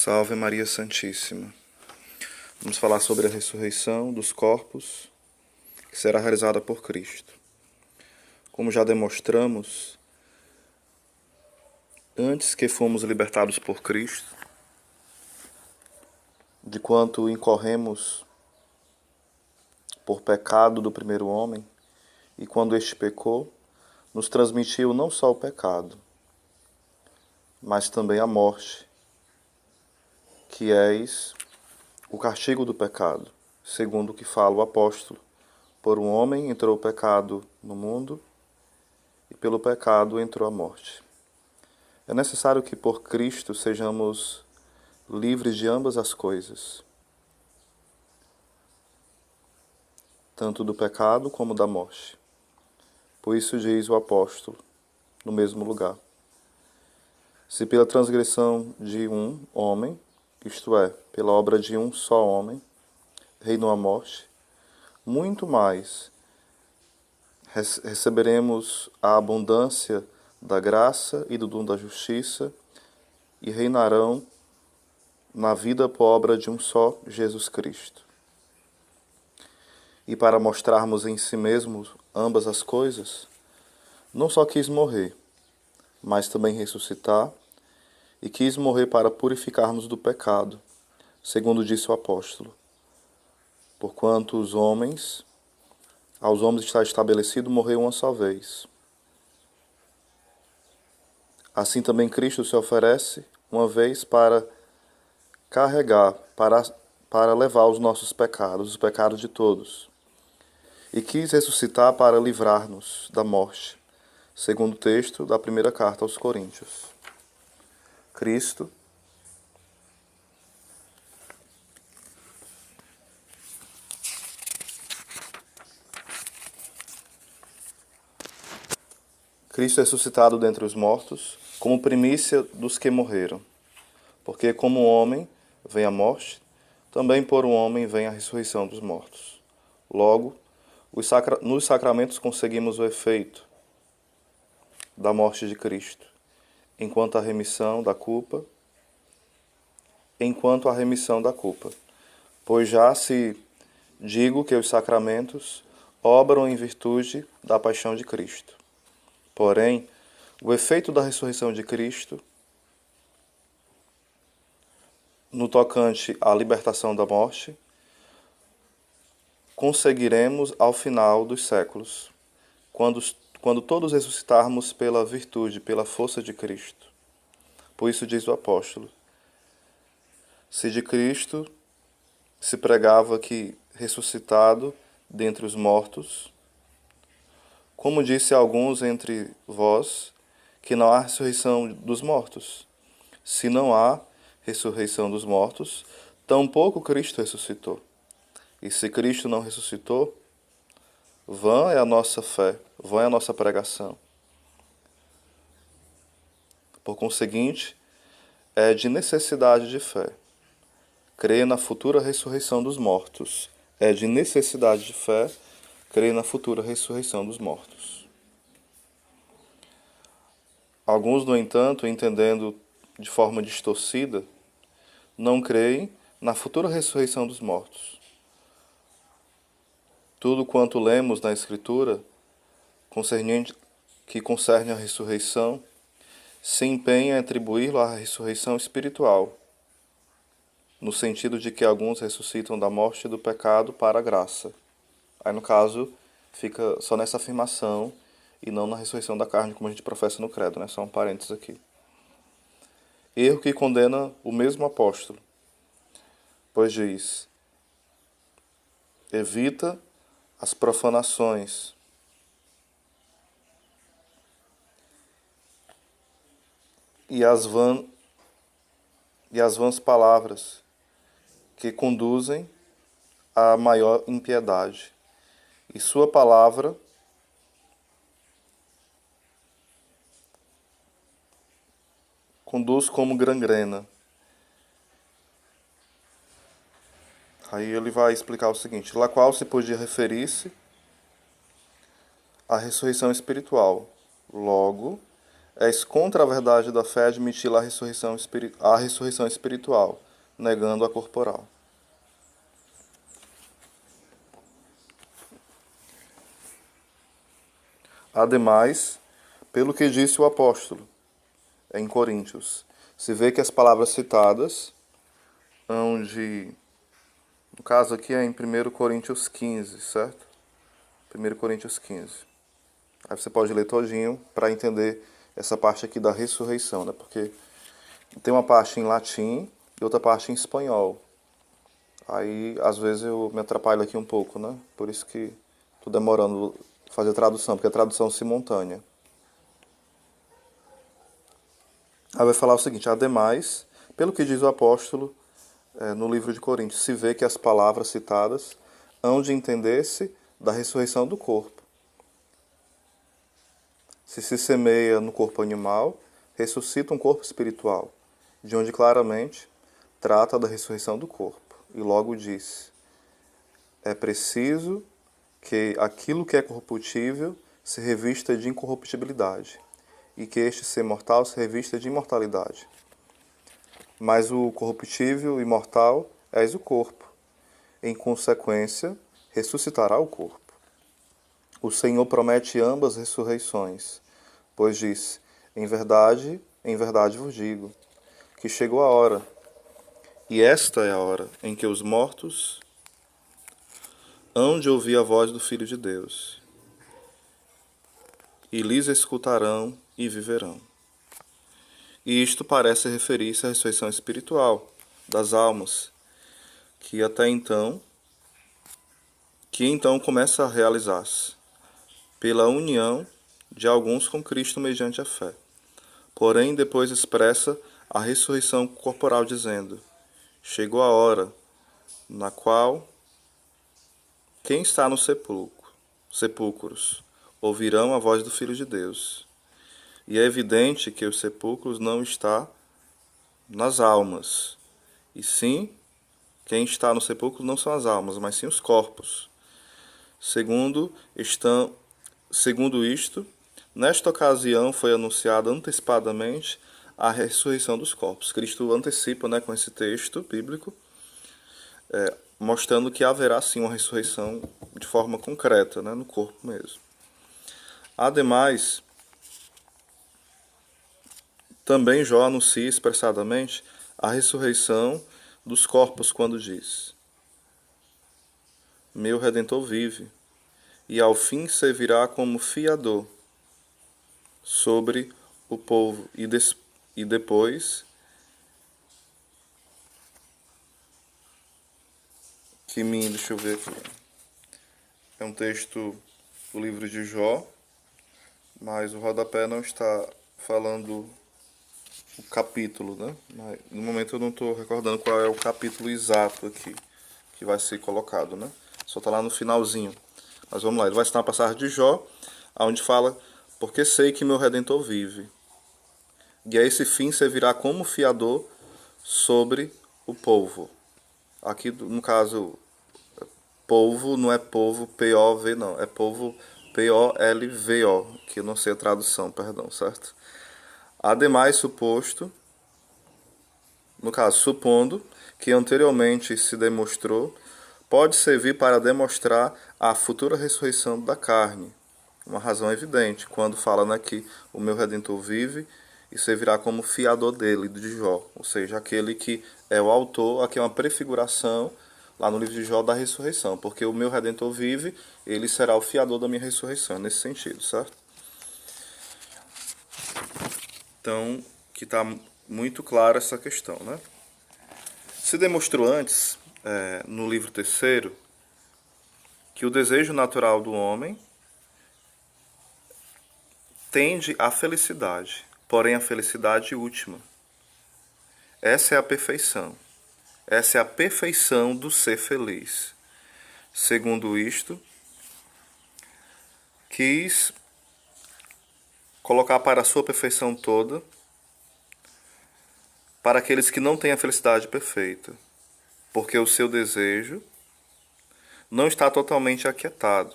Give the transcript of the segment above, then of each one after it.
Salve Maria Santíssima. Vamos falar sobre a ressurreição dos corpos, que será realizada por Cristo. Como já demonstramos, antes que fomos libertados por Cristo, de quanto incorremos por pecado do primeiro homem, e quando este pecou, nos transmitiu não só o pecado, mas também a morte, que és o castigo do pecado, segundo o que fala o apóstolo. Por um homem entrou o pecado no mundo, e pelo pecado entrou a morte. É necessário que por Cristo sejamos livres de ambas as coisas, tanto do pecado como da morte. Por isso diz o apóstolo, no mesmo lugar: se pela transgressão de um homem, isto é, pela obra de um só homem, reinou a morte, muito mais receberemos a abundância da graça e do dom da justiça, e reinarão na vida por obra de um só Jesus Cristo. E para mostrarmos em si mesmo ambas as coisas, não só quis morrer, mas também ressuscitar, e quis morrer para purificar-nos do pecado, segundo disse o apóstolo. Porquanto aos homens está estabelecido morrer uma só vez. Assim também Cristo se oferece uma vez para carregar, para levar os nossos pecados, os pecados de todos. E quis ressuscitar para livrar-nos da morte, segundo o texto da primeira carta aos Coríntios. Cristo ressuscitado dentre os mortos, como primícia dos que morreram. Porque como o homem vem a morte, também por um homem vem a ressurreição dos mortos. Logo, nos sacramentos conseguimos o efeito da morte de Cristo, enquanto a remissão da culpa, pois já se digo que os sacramentos obram em virtude da paixão de Cristo. Porém, o efeito da ressurreição de Cristo, no tocante à libertação da morte, conseguiremos ao final dos séculos, quando todos ressuscitarmos pela virtude, pela força de Cristo. Por isso diz o apóstolo: se de Cristo se pregava que ressuscitado dentre os mortos, como disse a alguns entre vós, que não há ressurreição dos mortos. Se não há ressurreição dos mortos, tampouco Cristo ressuscitou. E se Cristo não ressuscitou, vã é a nossa fé, vã é a nossa pregação. Por conseguinte, é de necessidade de fé. Crer na futura ressurreição dos mortos. É de necessidade de fé crer na futura ressurreição dos mortos. Alguns, no entanto, entendendo de forma distorcida, não creem na futura ressurreição dos mortos. Tudo quanto lemos na Escritura, que concerne a ressurreição, se empenha em atribuí-lo à ressurreição espiritual, no sentido de que alguns ressuscitam da morte e do pecado para a graça. Aí, no caso, fica só nessa afirmação e não na ressurreição da carne, como a gente professa no credo, né? Só um parênteses aqui. Erro que condena o mesmo apóstolo, pois diz: evita as profanações e as vãs palavras que conduzem à maior impiedade. E sua palavra conduz como gangrena. Aí ele vai explicar o seguinte: la qual se podia referir-se à ressurreição espiritual. Logo, és contra a verdade da fé admitir a ressurreição espiritual, negando a corporal. Ademais, pelo que disse o apóstolo em Coríntios, se vê que as palavras citadas, onde, no caso aqui é em 1 Coríntios 15, certo? 1 Coríntios 15. Aí você pode ler todinho para entender essa parte aqui da ressurreição, né? Porque tem uma parte em latim e outra parte em espanhol. Aí, às vezes, eu me atrapalho aqui um pouco, né? Por isso que estou demorando fazer tradução, porque é tradução simultânea. Aí vai falar o seguinte: ademais, pelo que diz o apóstolo no livro de Coríntios, se vê que as palavras citadas hão de entender-se da ressurreição do corpo. Se semeia no corpo animal, ressuscita um corpo espiritual, de onde claramente trata da ressurreição do corpo. E logo diz: é preciso que aquilo que é corruptível se revista de incorruptibilidade, e que este ser mortal se revista de imortalidade. Mas o corruptível e mortal és o corpo. Em consequência, ressuscitará o corpo. O Senhor promete ambas ressurreições, pois diz: em verdade vos digo, que chegou a hora, e esta é a hora em que os mortos hão de ouvir a voz do Filho de Deus, e lhes escutarão e viverão. E isto parece referir-se à ressurreição espiritual das almas, que então começa a realizar-se pela união de alguns com Cristo mediante a fé. Porém, depois expressa a ressurreição corporal, dizendo: chegou a hora na qual quem está nos sepulcros ouvirão a voz do Filho de Deus. E é evidente que os sepulcros não está nas almas, e sim, quem está no sepulcro não são as almas, mas sim os corpos. Segundo isto, nesta ocasião foi anunciada antecipadamente a ressurreição dos corpos. Cristo antecipa, com esse texto bíblico, mostrando que haverá sim uma ressurreição de forma concreta, no corpo mesmo. Ademais, também Jó anuncia expressadamente a ressurreição dos corpos quando diz: meu Redentor vive, e ao fim servirá como fiador sobre o povo. E depois deixa eu ver aqui. É um texto do livro de Jó, mas o rodapé não está falando o capítulo, No momento eu não estou recordando qual é o capítulo exato aqui que vai ser colocado, Só está lá no finalzinho. Mas vamos lá, ele vai citar uma passagem de Jó, onde fala: porque sei que meu Redentor vive, e a esse fim servirá como fiador sobre o povo. Aqui, no caso, povo não é povo P-O-V, não. É povo P-O-L-V-O, que eu não sei a tradução, perdão, certo? Ademais, supondo que anteriormente se demonstrou, pode servir para demonstrar a futura ressurreição da carne. Uma razão evidente, quando fala que o meu Redentor vive e servirá como fiador dele, de Jó. Ou seja, aquele que é o autor, aqui é uma prefiguração, lá no livro de Jó, da ressurreição. Porque o meu Redentor vive, ele será o fiador da minha ressurreição, nesse sentido, certo? Então, que está muito clara essa questão, Se demonstrou antes, no livro terceiro, que o desejo natural do homem tende à felicidade, porém a felicidade última. Essa é a perfeição. Essa é a perfeição do ser feliz. Segundo isto, quis colocar para a sua perfeição toda para aqueles que não têm a felicidade perfeita, porque o seu desejo não está totalmente aquietado,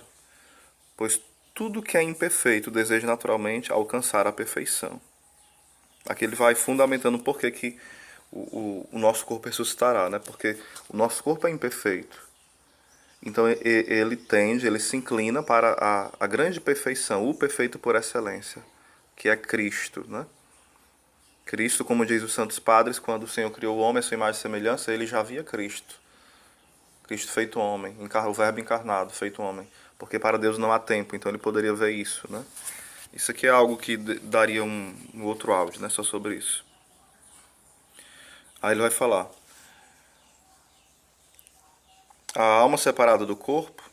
pois tudo que é imperfeito deseja naturalmente alcançar a perfeição. Aqui ele vai fundamentando por que o nosso corpo ressuscitará, né? Porque o nosso corpo é imperfeito. Então ele tende, ele se inclina para a grande perfeição, o perfeito por excelência, que é Cristo, né? Cristo, como diz os Santos Padres, quando o Senhor criou o homem à sua imagem e semelhança, ele já via Cristo. Cristo feito homem, o verbo encarnado, feito homem. Porque para Deus não há tempo, então ele poderia ver isso, né? Isso aqui é algo que daria um outro áudio, né? Só sobre isso. Aí ele vai falar: a alma separada do corpo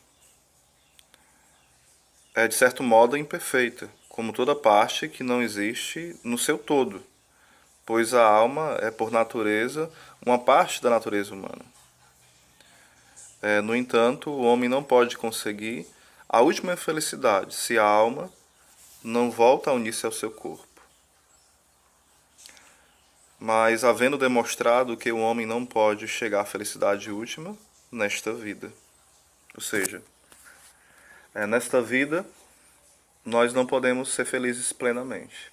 é de certo modo imperfeita, como toda parte que não existe no seu todo, pois a alma é por natureza uma parte da natureza humana. No entanto, o homem não pode conseguir a última felicidade se a alma não volta a unir-se ao seu corpo. Mas havendo demonstrado que o homem não pode chegar à felicidade última nesta vida. Ou seja, nesta vida nós não podemos ser felizes plenamente.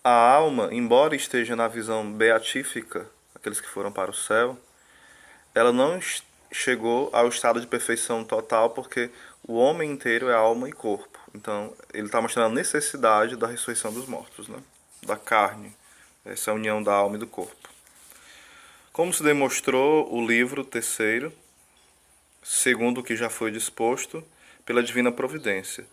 A alma, embora esteja na visão beatífica, aqueles que foram para o céu, ela não chegou ao estado de perfeição total porque o homem inteiro é alma e corpo. Então, ele está mostrando a necessidade da ressurreição dos mortos, né? Da carne, essa união da alma e do corpo. Como se demonstrou o livro terceiro, segundo o que já foi disposto pela divina providência,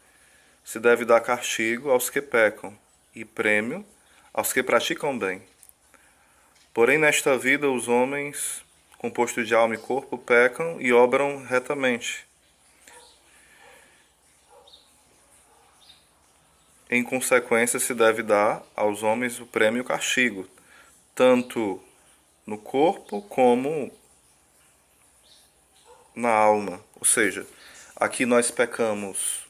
se deve dar castigo aos que pecam e prêmio aos que praticam bem. Porém, nesta vida, os homens, compostos de alma e corpo, pecam e obram retamente. Em consequência, se deve dar aos homens o prêmio e o castigo, tanto no corpo como na alma. Ou seja, aqui nós pecamos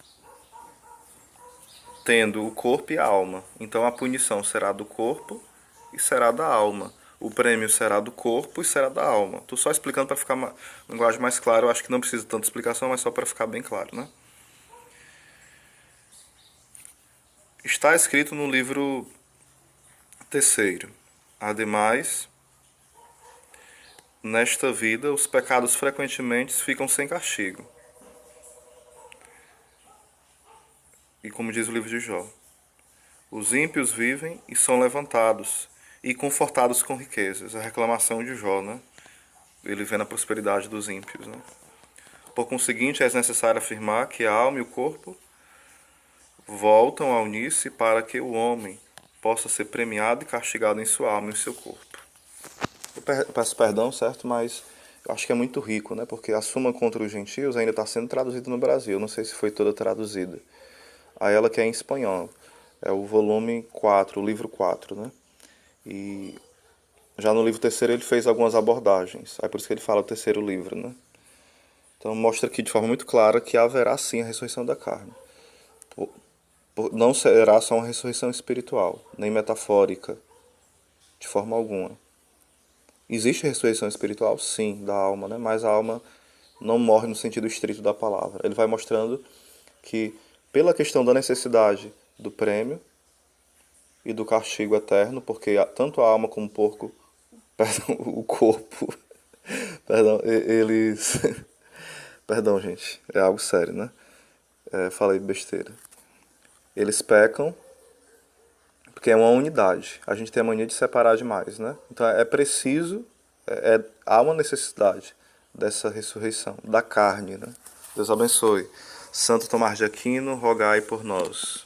tendo o corpo e a alma. Então a punição será do corpo e será da alma. O prêmio será do corpo e será da alma. Estou só explicando para ficar uma linguagem mais clara. Eu acho que não precisa de tanta explicação, mas só para ficar bem claro, né? Está escrito no livro terceiro. Ademais, nesta vida, os pecados frequentemente ficam sem castigo. E como diz o livro de Jó, os ímpios vivem e são levantados, e confortados com riquezas. A reclamação de Jó, né? Ele vê na prosperidade dos ímpios, né? Por conseguinte, é necessário afirmar que a alma e o corpo voltam a unir-se para que o homem possa ser premiado e castigado em sua alma e em seu corpo. Eu peço perdão, certo? Mas eu acho que é muito rico, né? Porque a Suma contra os Gentios ainda está sendo traduzida no Brasil. Eu não sei se foi toda traduzida. A ela que é em espanhol. É o volume 4, o livro 4, né? E já no livro terceiro ele fez algumas abordagens. Aí por isso que ele fala o terceiro livro, né? Então mostra aqui de forma muito clara que haverá sim a ressurreição da carne. Não será só uma ressurreição espiritual, nem metafórica, de forma alguma. Existe ressurreição espiritual? Sim, da alma, né? Mas a alma não morre no sentido estrito da palavra. Ele vai mostrando que, pela questão da necessidade do prêmio e do castigo eterno, porque tanto a alma como o porco, perdão, o corpo, perdão, eles... Perdão, gente, é algo sério, né? Falei besteira. Eles pecam porque é uma unidade. A gente tem a mania de separar demais, né? Então é preciso, há uma necessidade dessa ressurreição, da carne, né? Deus abençoe. Santo Tomás de Aquino, rogai por nós.